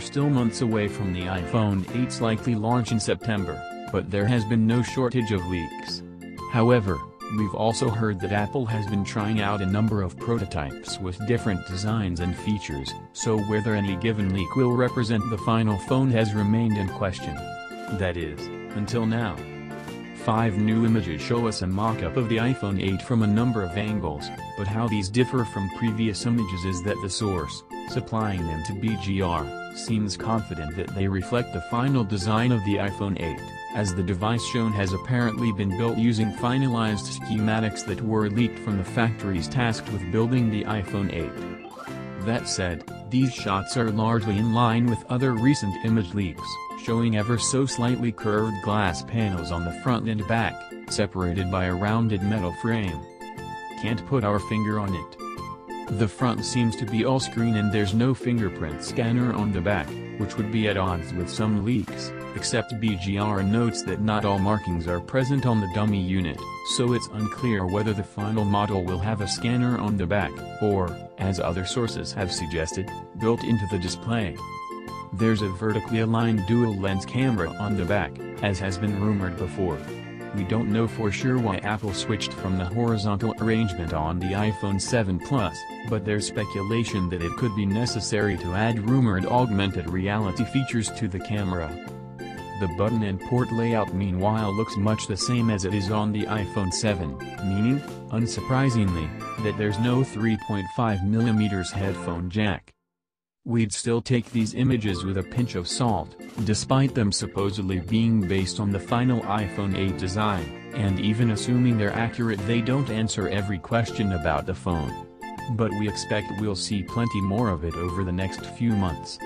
still months away from the iPhone 8's likely launch in September, but there has been no shortage of leaks. However, we've also heard that Apple has been trying out a number of prototypes with different designs and features, so whether any given leak will represent the final phone has remained in question. That is, until now. 5 new images show us a mock-up of the iPhone 8 from a number of angles, but how these differ from previous images is that the source, supplying them to BGR, seems confident that they reflect the final design of the iPhone 8, as the device shown has apparently been built using finalized schematics that were leaked from the factories tasked with building the iPhone 8. That said, these shots are largely in line with other recent image leaks, showing ever so slightly curved glass panels on the front and back, separated by a rounded metal frame. Can't put our finger on it. The front seems to be all screen and there's no fingerprint scanner on the back, which would be at odds with some leaks, except BGR notes that not all markings are present on the dummy unit, so it's unclear whether the final model will have a scanner on the back, or, as other sources have suggested, built into the display. There's a vertically aligned dual-lens camera on the back, as has been rumored before. We don't know for sure why Apple switched from the horizontal arrangement on the iPhone 7 Plus, but there's speculation that it could be necessary to add rumored augmented reality features to the camera. The button and port layout meanwhile looks much the same as it is on the iPhone 7, meaning, unsurprisingly, that there's no 3.5mm headphone jack. We'd still take these images with a pinch of salt, despite them supposedly being based on the final iPhone 8 design, and even assuming they're accurate, they don't answer every question about the phone. But we expect we'll see plenty more of it over the next few months.